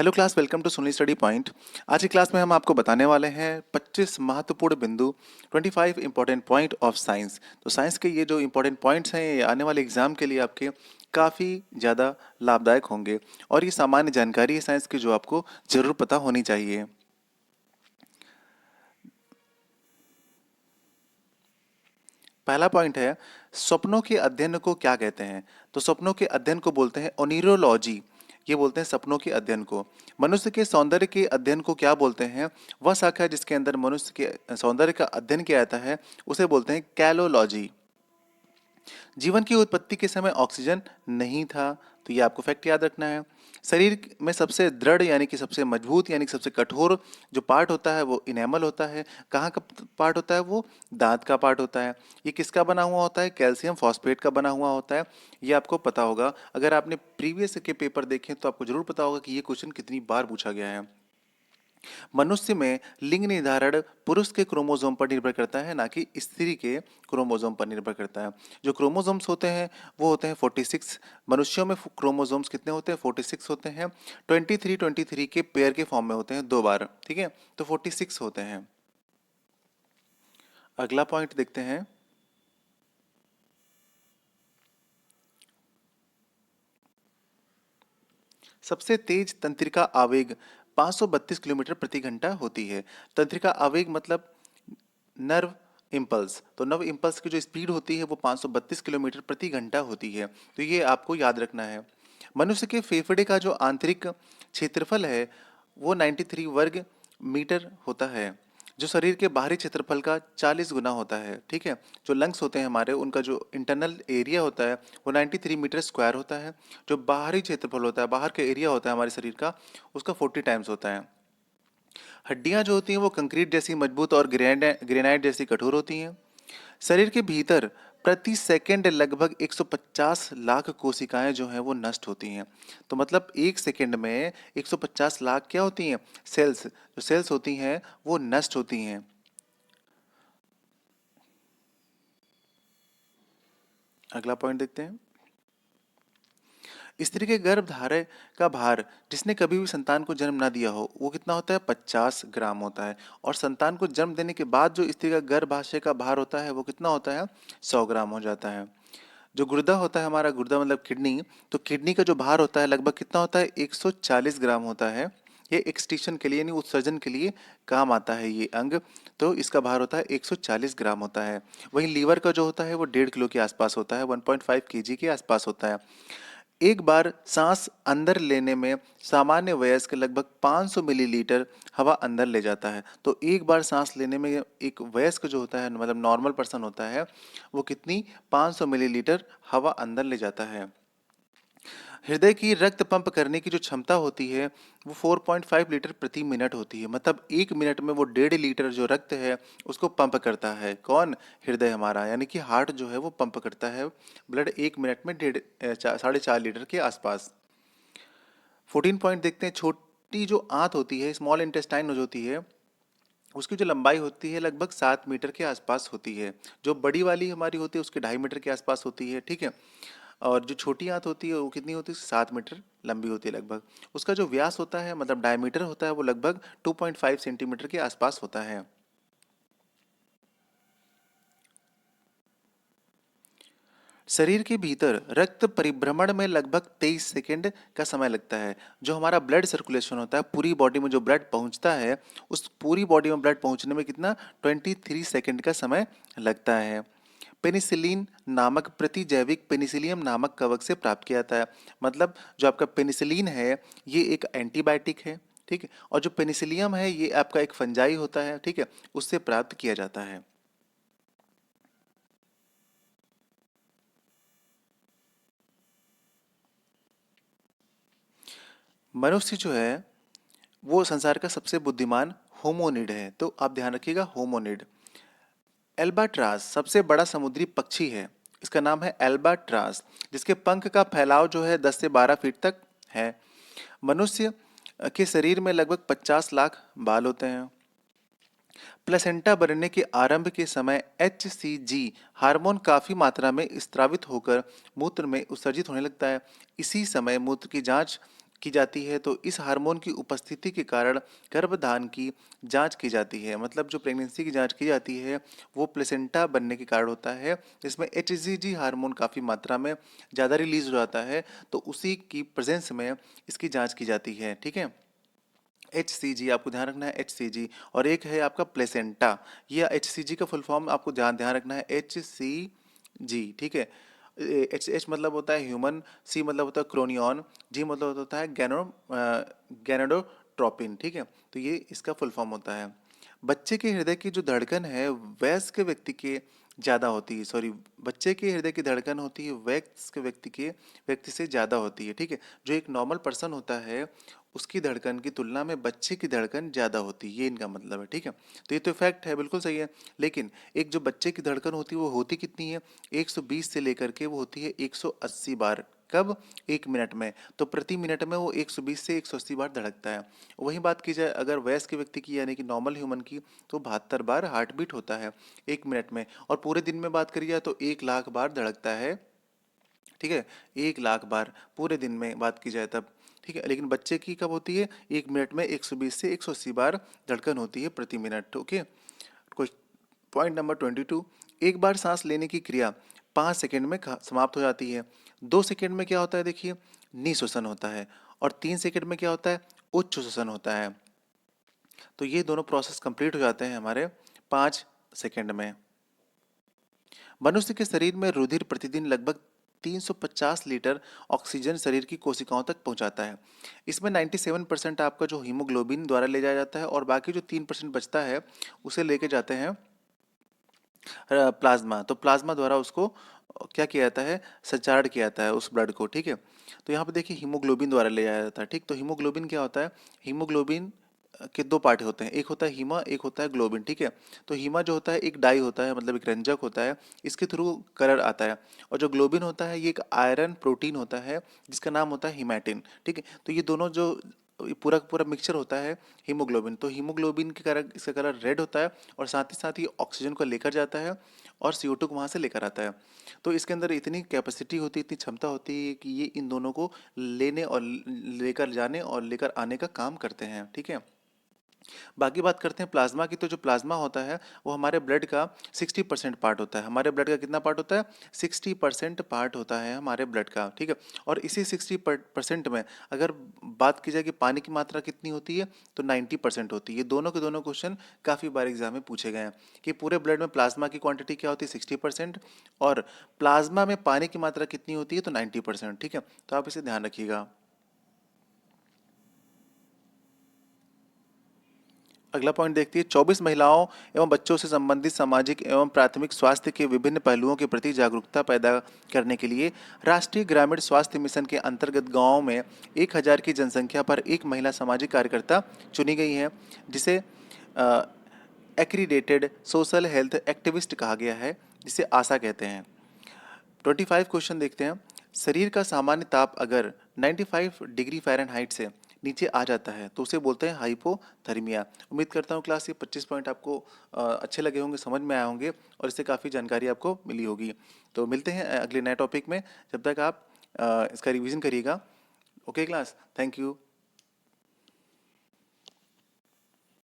Hello class, welcome to सुनी study point. आज की क्लास में हम आपको बताने वाले हैं 25 महत्वपूर्ण बिंदु, 25 इंपॉर्टेंट पॉइंट ऑफ साइंस। तो साइंस के ये जो इंपॉर्टेंट पॉइंट्स हैं ये आने वाले एग्जाम के लिए आपके काफ़ी ज़्यादा लाभदायक होंगे और ये सामान्य जानकारी है साइंस की जो आपको ज़रूर पता होनी चाहिए। पहला पॉइंट है, सपनों के अध्ययन को क्या कहते हैं? तो सपनों के अध्ययन को बोलते हैं ओनिरोलॉजी। ये बोलते हैं सपनों के अध्ययन को। मनुष्य के सौंदर्य के अध्ययन को क्या बोलते हैं? वह शाखा जिसके अंदर मनुष्य के सौंदर्य का अध्ययन किया जाता है उसे बोलते हैं कैलोलॉजी। जीवन की उत्पत्ति के समय ऑक्सीजन नहीं था, तो ये आपको फैक्ट याद रखना है। शरीर में सबसे दृढ़ यानी कि सबसे मजबूत यानी कि सबसे कठोर जो पार्ट होता है वो इनेमल होता है। कहाँ का पार्ट होता है? वो दांत का पार्ट होता है। ये किसका बना हुआ होता है? कैल्शियम फॉस्फेट का बना हुआ होता है। ये आपको पता होगा, अगर आपने प्रीवियस के पेपर देखे तो आपको जरूर पता होगा कि ये क्वेश्चन कितनी बार पूछा गया है। मनुष्य में लिंग निर्धारण पुरुष के क्रोमोसोम पर निर्भर करता है, ना कि स्त्री के क्रोमोसोम पर निर्भर करता है। जो क्रोमोसोम्स होते हैं वो होते हैं 46। मनुष्यों में क्रोमोसोम्स कितने होते हैं? 46 होते हैं। 23 के पेयर के फॉर्म में होते हैं दो बार, ठीक है, तो 46 होते हैं। अगला पॉइंट देखते हैं। सबसे तेज तंत्रिका आवेग 532 किलोमीटर प्रति घंटा होती है। तंत्रिका आवेग मतलब नर्व इम्पल्स। तो नर्व इम्पल्स की जो स्पीड होती है वो 532 किलोमीटर प्रति घंटा होती है। तो ये आपको याद रखना है। मनुष्य के फेफड़े का जो आंतरिक क्षेत्रफल है वो 93 वर्ग मीटर होता है, जो शरीर के बाहरी क्षेत्रफल का 40 गुना होता है, ठीक है। जो लंग्स होते हैं हमारे, उनका जो इंटरनल एरिया होता है वो 93 मीटर स्क्वायर होता है। जो बाहरी क्षेत्रफल होता है, बाहर का एरिया होता है हमारे शरीर का, उसका 40 टाइम्स होता है। हड्डियां जो होती हैं वो कंक्रीट जैसी मजबूत और ग्रेनाइट जैसी कठोर होती हैं। शरीर के भीतर प्रति सेकंड लगभग 150 लाख कोशिकाएं जो हैं वो नष्ट होती हैं। तो मतलब एक सेकंड में 150 लाख क्या होती हैं? सेल्स। जो सेल्स होती हैं वो नष्ट होती हैं। अगला पॉइंट देखते हैं। स्त्री के गर्भधारय का भार, जिसने कभी भी संतान को जन्म ना दिया हो, वो कितना होता है? 50 ग्राम होता है। और संतान को जन्म देने के बाद जो स्त्री का गर्भाशय का भार होता है वो कितना होता है? 100 ग्राम हो जाता है। जो गुर्दा होता है हमारा, गुर्दा मतलब किडनी, तो किडनी का जो भार होता है लगभग कितना होता है? 140 ग्राम होता है। ये एक्सटीशन के लिए यानी उत्सर्जन के लिए काम आता है ये अंग। तो इसका भार होता है 140 ग्राम होता है। वहीं लीवर का जो होता है वो 1.5 किलो के आसपास होता है, 1.5 केजी के आसपास होता है। एक बार सांस अंदर लेने में सामान्य वयस्क लगभग 500 मिलीलीटर हवा अंदर ले जाता है। तो एक बार सांस लेने में एक वयस्क जो होता है, मतलब नॉर्मल पर्सन होता है, वो कितनी 500 मिलीलीटर हवा अंदर ले जाता है। हृदय की रक्त पंप करने की जो क्षमता होती है वो 4.5 लीटर प्रति मिनट होती है। मतलब एक मिनट में वो 1.5 लीटर जो रक्त है उसको पंप करता है। कौन? हृदय हमारा, यानी कि हार्ट जो है वो पंप करता है ब्लड एक मिनट में 4.5 लीटर के आसपास। 14 पॉइंट देखते हैं। छोटी जो आंत होती है, स्मॉल इंटेस्टाइन जो होती है, उसकी जो लंबाई होती है लगभग 7 मीटर के आसपास होती है। जो बड़ी वाली हमारी होती है उसके 2.5 मीटर के आसपास होती है, ठीक है। और जो छोटी आंत होती है वो कितनी होती है? 7 मीटर लंबी होती है लगभग। उसका जो व्यास होता है, मतलब डायमीटर होता है, वो लगभग 2.5 सेंटीमीटर के आसपास होता है। शरीर के भीतर रक्त परिभ्रमण में लगभग 23 सेकेंड का समय लगता है। जो हमारा ब्लड सर्कुलेशन होता है, पूरी बॉडी में जो ब्लड पहुंचता है, उस पूरी बॉडी में ब्लड पहुंचने में कितना? 23 सेकेंड का समय लगता है। पेनिसिलिन नामक प्रतिजैविक पेनिसिलियम नामक कवक से प्राप्त किया जाता है। मतलब जो आपका पेनिसिलिन है ये एक एंटीबायोटिक है, ठीक है। और जो पेनिसिलियम है ये आपका एक फंजाई होता है, ठीक है, उससे प्राप्त किया जाता है। मनुष्य जो है वो संसार का सबसे बुद्धिमान होमोनिड है। तो आप ध्यान रखिएगा, होमोनिड। एल्बाट्रास सबसे बड़ा समुद्री पक्षी है। इसका नाम है एल्बाट्रास, जिसके पंख का फैलाव जो है 10 से 12 फीट तक है। मनुष्य के शरीर में लगभग 50 लाख बाल होते हैं। प्लेसेंटा बनने के आरंभ के समय HCG हार्मोन काफी मात्रा में स्त्रावित होकर मूत्र में उत्सर्जित होने लगता है। इसी समय मूत्र की जांच की जाती है, तो इस हार्मोन की उपस्थिति के कारण गर्भधान की जांच की जाती है। मतलब जो प्रेगनेंसी की जांच की जाती है वो प्लेसेंटा बनने के कारण होता है, जिसमें एचसीजी हार्मोन काफ़ी मात्रा में ज़्यादा रिलीज हो जाता है, तो उसी की प्रेजेंस में इसकी जांच की जाती है। ठीक है, एच सी जी आपको ध्यान रखना है, एच सी जी। और एक है आपका प्लेसेंटा, ये एच सी जी का फुल फॉर्म आपको ध्यान ध्यान रखना है, एच सी जी। ठीक है, एच एच मतलब होता है ह्यूमन, सी मतलब होता है क्रोनियन, जी मतलब होता है गैनोडोट्रोपिन। ठीक है, तो ये इसका फुल फॉर्म होता है। बच्चे के हृदय की जो धड़कन है वयस्क व्यक्ति के ज़्यादा होती है, सॉरी, बच्चे के हृदय की धड़कन होती है वयस्क व्यक्ति से ज़्यादा होती है। ठीक है, जो एक नॉर्मल पर्सन होता है उसकी धड़कन की तुलना में बच्चे की धड़कन ज़्यादा होती है, ये इनका मतलब है। ठीक है, तो ये तो फैक्ट है, बिल्कुल सही है। लेकिन एक जो बच्चे की धड़कन होती है वो होती कितनी है, 120 से लेकर के वो होती है 180 बार। कब? 1 मिनट में। तो प्रति मिनट में वो 120 से 180 बार धड़कता है। वही बात की जाए अगर वयस्क व्यक्ति की यानी कि नॉर्मल ह्यूमन की, तो 72 बार हार्ट बीट होता है 1 मिनट में। और पूरे दिन में बात करिए तो 1 लाख बार धड़कता है। ठीक है, 1 लाख बार पूरे दिन में बात की जाए तब। ठीक है, लेकिन बच्चे की कब होती है, 1 मिनट में 120 से 180 बार धड़कन होती है प्रति मिनट। ओके, पॉइंट नंबर 22, एक बार सांस लेने की क्रिया 5 सेकंड में समाप्त हो जाती है। 2 सेकंड में क्या होता है, देखिए, निःश्वसन होता है। और 3 सेकंड में क्या होता है, उच्च श्वसन होता है। तो ये दोनों प्रोसेस कंप्लीट हो जाते हैं हमारे 5 सेकंड में। मनुष्य के शरीर में रुधिर प्रतिदिन लगभग 350 लीटर ऑक्सीजन शरीर की कोशिकाओं तक पहुंचाता है। इसमें 97% आपका जो हीमोग्लोबिन द्वारा ले जाया जाता है, और बाकी जो 3% बचता है उसे लेके जाते हैं प्लाज्मा। तो प्लाज्मा द्वारा उसको क्या किया जाता है, संचारण किया जाता है उस ब्लड को। ठीक है, तो यहाँ पे देखिए हीमोग्लोबिन द्वारा ले जाया जाता है। ठीक, तो हीमोग्लोबिन क्या होता है, हीमोग्लोबिन के दो पार्ट होते हैं, एक होता है हीमा, एक होता है ग्लोबिन। ठीक है, तो हीमा जो होता है एक डाई होता है, मतलब एक रंजक होता है, इसके थ्रू कलर आता है। और जो ग्लोबिन होता है ये एक आयरन प्रोटीन होता है जिसका नाम होता है हीमैटिन। ठीक है, तो ये दोनों जो ये पूरा पूरा मिक्सचर होता है हीमोग्लोबिन, तो हीमोग्लोबिन के कारण इसका कलर रेड होता है, और साथ ही ऑक्सीजन को लेकर जाता है और CO2 को वहाँ से लेकर आता है। तो इसके अंदर इतनी कैपेसिटी होती है, इतनी क्षमता होती है कि ये इन दोनों को लेने और लेकर जाने और लेकर आने का काम करते हैं। ठीक है, बाकी बात करते हैं प्लाज्मा की। तो जो प्लाज्मा होता है वो हमारे ब्लड का 60% पार्ट होता है। हमारे ब्लड का कितना पार्ट होता है, 60% पार्ट होता है हमारे ब्लड का। ठीक है, और इसी 60% में अगर बात की जाए कि पानी की मात्रा कितनी होती है, तो 90% होती है। ये दोनों के दोनों क्वेश्चन काफ़ी बार एग्जाम में पूछे गए हैं कि पूरे ब्लड में प्लाज्मा की क्वांटिटी क्या होती है, 60%, और प्लाज्मा में पानी की मात्रा कितनी होती है, तो 90%। ठीक है, तो आप इसे ध्यान रखिएगा। अगला पॉइंट देखती है, 24 महिलाओं एवं बच्चों से संबंधित सामाजिक एवं प्राथमिक स्वास्थ्य के विभिन्न पहलुओं के प्रति जागरूकता पैदा करने के लिए राष्ट्रीय ग्रामीण स्वास्थ्य मिशन के अंतर्गत गांवों में 1000 की जनसंख्या पर एक महिला सामाजिक कार्यकर्ता चुनी गई है, जिसे एक्रीडेटेड सोशल हेल्थ एक्टिविस्ट कहा गया है, जिसे आशा कहते हैं। 25 क्वेश्चन देखते हैं। शरीर का सामान्य ताप अगर 95 डिग्री फ़ारेनहाइट से नीचे आ जाता है तो उसे बोलते हैं हाइपोथर्मिया। उम्मीद करता हूँ क्लास ये 25 पॉइंट आपको अच्छे लगे होंगे, समझ में आए होंगे, और इससे काफ़ी जानकारी आपको मिली होगी। तो मिलते हैं अगले नए टॉपिक में, जब तक आप इसका रिवीजन करिएगा। Okay class, thank you.